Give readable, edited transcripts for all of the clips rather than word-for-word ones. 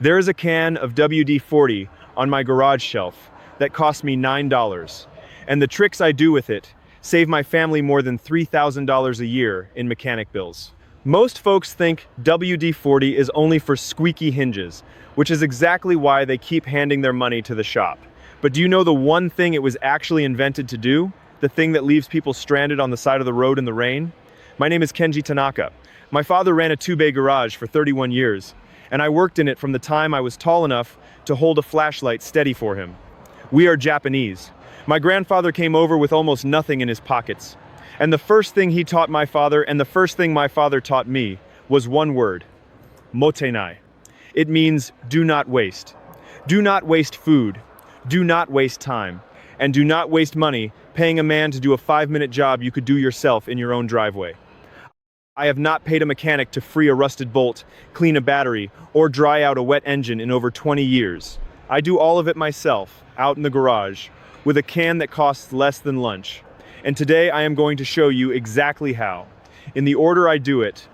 There is a can of WD-40 on my garage shelf that cost me $9, and the tricks I do with it save my family more than $3,000 a year in mechanic bills. Most folks think WD-40 is only for squeaky hinges, which is exactly why they keep handing their money to the shop. But do you know the one thing it was actually invented to do? The thing that leaves people stranded on the side of the road in the rain? My name is Kenji Tanaka. My father ran a two-bay garage for 31 years, and I worked in it from the time I was tall enough to hold a flashlight steady for him. We are Japanese. My grandfather came over with almost nothing in his pockets. And the first thing he taught my father, and the first thing my father taught me, was one word: motenai. It means do not waste. Do not waste food. Do not waste time. And do not waste money paying a man to do a 5-minute job you could do yourself in your own driveway. I have not paid a mechanic to free a rusted bolt, clean a battery, or dry out a wet engine in over 20 years. I do all of it myself, out in the garage, with a can that costs less than lunch. And today I am going to show you exactly how, in the order I do it,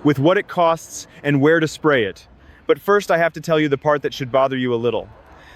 with what it costs and where to spray it. But first I have to tell you the part that should bother you a little.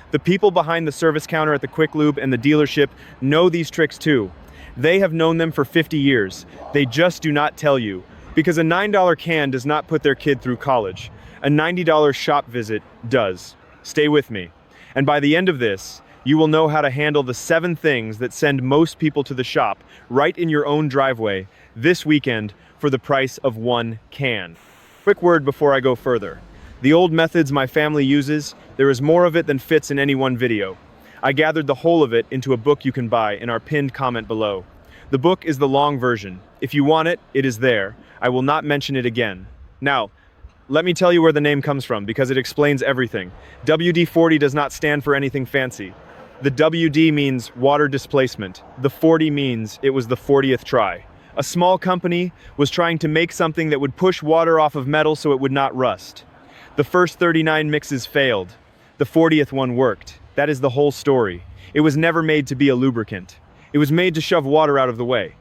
The people behind the service counter at the Quick Lube and the dealership know these tricks too. They have known them for 50 years. They just do not tell you. Because a $9 can does not put their kid through college. A $90 shop visit does. Stay with me. And by the end of this, you will know how to handle the 7 things that send most people to the shop right in your own driveway this weekend for the price of one can. Quick word before I go further. The old methods my family uses, there is more of it than fits in any one video. I gathered the whole of it into a book you can buy in our pinned comment below. The book is the long version. If you want it, it is there. I will not mention it again. Now, let me tell you where the name comes from because it explains everything. WD-40 does not stand for anything fancy. The WD means water displacement. The 40 means it was the 40th try. A small company was trying to make something that would push water off of metal so it would not rust. The first 39 mixes failed. The 40th one worked. That is the whole story. It was never made to be a lubricant. It was made to shove water out of the way.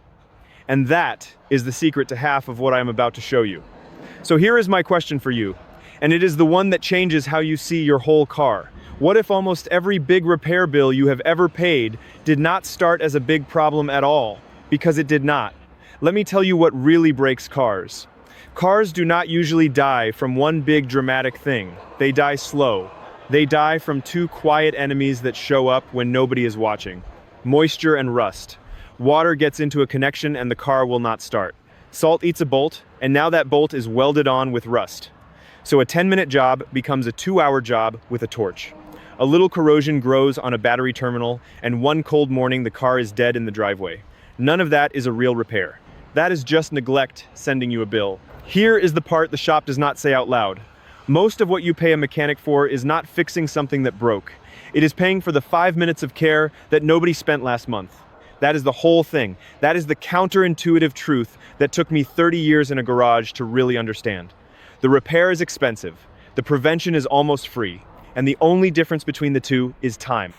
And that is the secret to half of what I am about to show you. So here is my question for you, and it is the one that changes how you see your whole car. What if almost every big repair bill you have ever paid did not start as a big problem at all? Because it did not. Let me tell you what really breaks cars. Cars do not usually die from one big dramatic thing. They die slow. They die from 2 quiet enemies that show up when nobody is watching: moisture and rust. Water gets into a connection and the car will not start. Salt eats a bolt, and now that bolt is welded on with rust. So a 10-minute job becomes a 2-hour job with a torch. A little corrosion grows on a battery terminal, and one cold morning the car is dead in the driveway. None of that is a real repair. That is just neglect sending you a bill. Here is the part the shop does not say out loud. Most of what you pay a mechanic for is not fixing something that broke. It is paying for the 5 minutes of care that nobody spent last month. That is the whole thing. That is the counterintuitive truth that took me 30 years in a garage to really understand. The repair is expensive. The prevention is almost free. And the only difference between the two is time.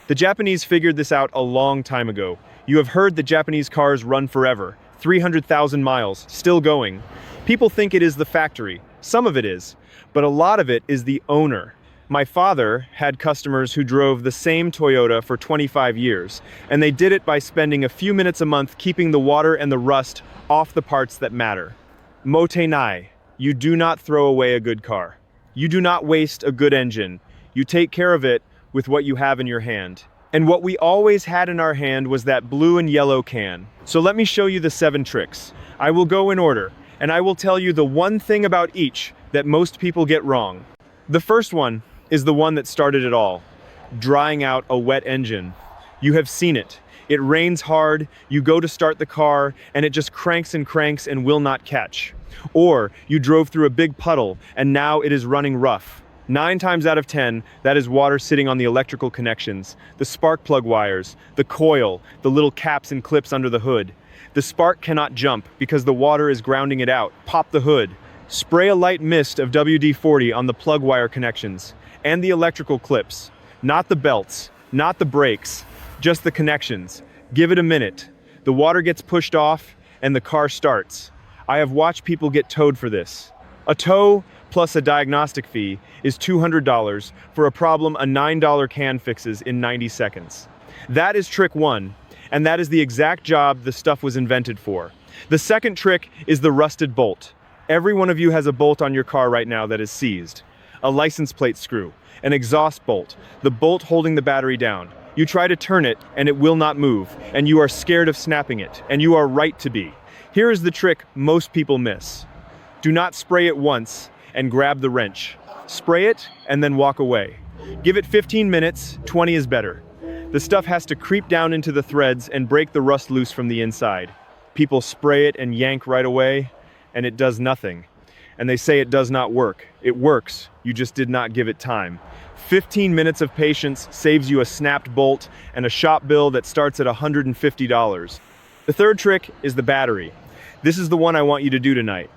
The Japanese figured this out a long time ago. You have heard that Japanese cars run forever. 300,000 miles, still going. People think it is the factory. Some of it is. But a lot of it is the owner. My father had customers who drove the same Toyota for 25 years, and they did it by spending a few minutes a month keeping the water and the rust off the parts that matter. Motenai, you do not throw away a good car. You do not waste a good engine. You take care of it with what you have in your hand. And what we always had in our hand was that blue and yellow can. So let me show you the 7 tricks. I will go in order, and I will tell you the one thing about each that most people get wrong. The first one is the one that started it all: drying out a wet engine. You have seen it. It rains hard, you go to start the car, and it just cranks and will not catch. Or you drove through a big puddle, and now it is running rough. 9 times out of 10, that is water sitting on the electrical connections, the spark plug wires, the coil, the little caps and clips under the hood. The spark cannot jump because the water is grounding it out. Pop the hood. Spray a light mist of WD-40 on the plug wire connections and the electrical clips. Not the belts, not the brakes, just the connections. Give it a minute. The water gets pushed off and the car starts. I have watched people get towed for this. A tow plus a diagnostic fee, is $200 for a problem a $9 can fixes in 90 seconds. That is trick one, and that is the exact job the stuff was invented for. The second trick is the rusted bolt. Every one of you has a bolt on your car right now that is seized. A license plate screw, an exhaust bolt, the bolt holding the battery down. You try to turn it, and it will not move, and you are scared of snapping it, and you are right to be. Here is the trick most people miss. Do not spray it once and grab the wrench. Spray it and then walk away. Give it 15 minutes, 20 is better. The stuff has to creep down into the threads and break the rust loose from the inside. People spray it and yank right away, and it does nothing. And they say it does not work. It works, you just did not give it time. 15 minutes of patience saves you a snapped bolt and a shop bill that starts at $150. The third trick is the battery. This is the one I want you to do tonight.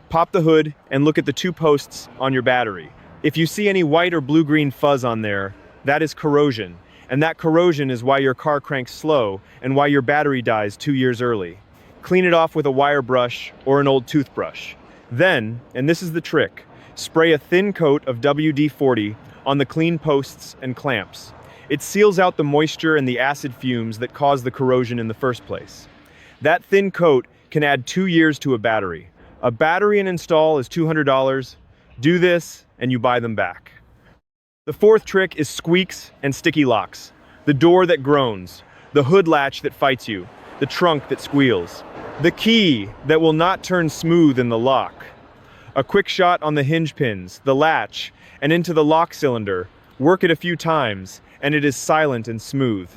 Pop the hood and look at the two posts on your battery. If you see any white or blue-green fuzz on there, that is corrosion. And that corrosion is why your car cranks slow and why your battery dies 2 years early. Clean it off with a wire brush or an old toothbrush. Then, and this is the trick, spray a thin coat of WD-40 on the clean posts and clamps. It seals out the moisture and the acid fumes that cause the corrosion in the first place. That thin coat can add 2 years to a battery. A battery and install is $200. Do this and you buy them back. The fourth trick is squeaks and sticky locks. The door that groans, the hood latch that fights you, the trunk that squeals, the key that will not turn smooth in the lock. A quick shot on the hinge pins, the latch, and into the lock cylinder. Work it a few times, and it is silent and smooth.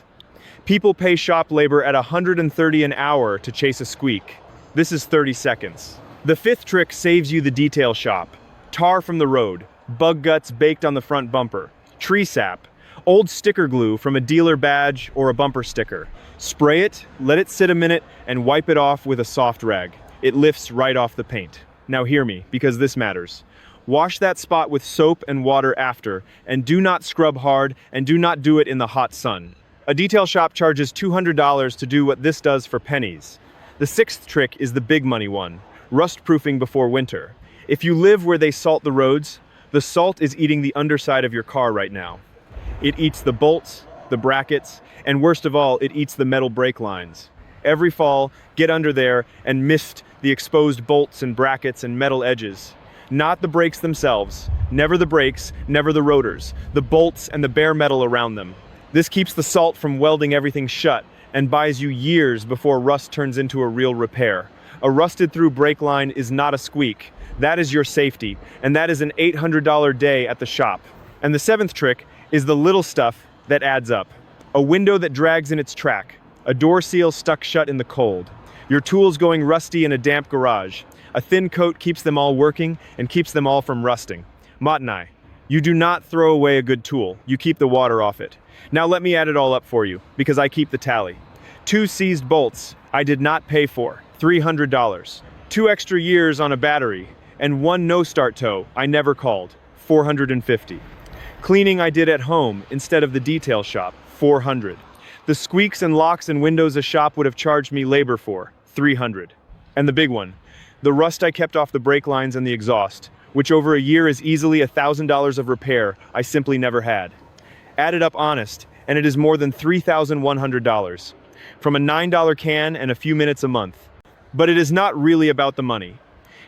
People pay shop labor at $130 an hour to chase a squeak. This is 30 seconds. The fifth trick saves you the detail shop. Tar from the road, bug guts baked on the front bumper, tree sap, old sticker glue from a dealer badge or a bumper sticker. Spray it, let it sit a minute, and wipe it off with a soft rag. It lifts right off the paint. Now hear me, because this matters. Wash that spot with soap and water after, and do not scrub hard, and do not do it in the hot sun. A detail shop charges $200 to do what this does for pennies. The sixth trick is the big money one, rust-proofing before winter. If you live where they salt the roads, the salt is eating the underside of your car right now. It eats the bolts, the brackets, and worst of all, it eats the metal brake lines. Every fall, get under there and mist the exposed bolts and brackets and metal edges. Not the brakes themselves, never the brakes, never the rotors, the bolts and the bare metal around them. This keeps the salt from welding everything shut and buys you years before rust turns into a real repair. A rusted through brake line is not a squeak. That is your safety, and that is an $800 day at the shop. And the seventh trick is the little stuff that adds up. A window that drags in its track, a door seal stuck shut in the cold, your tools going rusty in a damp garage. A thin coat keeps them all working and keeps them all from rusting. Matanai, you do not throw away a good tool, you keep the water off it. Now let me add it all up for you, because I keep the tally. 2 seized bolts I did not pay for, $300. 2 extra years on a battery, and 1 no-start tow I never called, $450. Cleaning I did at home instead of the detail shop, $400. The squeaks and locks and windows a shop would have charged me labor for, $300. And the big one, the rust I kept off the brake lines and the exhaust, which over a year is easily $1,000 of repair I simply never had. Add it up honest, and it is more than $3,100. From a $9 can and a few minutes a month. But it is not really about the money.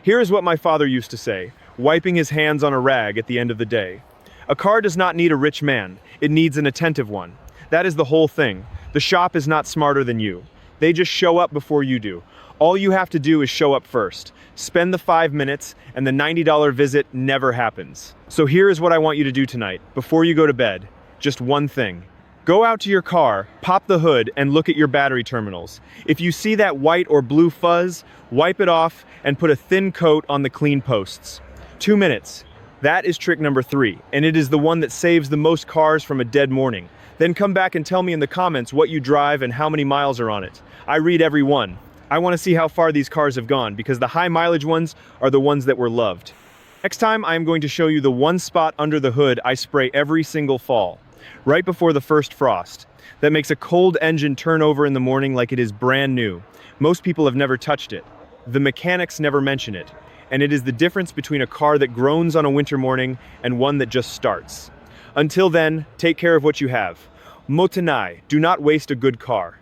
Here is what my father used to say, wiping his hands on a rag at the end of the day. A car does not need a rich man, it needs an attentive one. That is the whole thing. The shop is not smarter than you. They just show up before you do. All you have to do is show up first. Spend the 5 minutes, and the $90 visit never happens. So here is what I want you to do tonight, before you go to bed. Just one thing. Go out to your car, pop the hood, and look at your battery terminals. If you see that white or blue fuzz, wipe it off and put a thin coat on the clean posts. 2 minutes. That is trick number 3, and it is the one that saves the most cars from a dead morning. Then come back and tell me in the comments what you drive and how many miles are on it. I read every one. I want to see how far these cars have gone, because the high mileage ones are the ones that were loved. Next time, I am going to show you the one spot under the hood I spray every single fall, right before the first frost. That makes a cold engine turn over in the morning like it is brand new. Most people have never touched it. The mechanics never mention it. and it is the difference between a car that groans on a winter morning and one that just starts. Until then, take care of what you have. Motenai, do not waste a good car.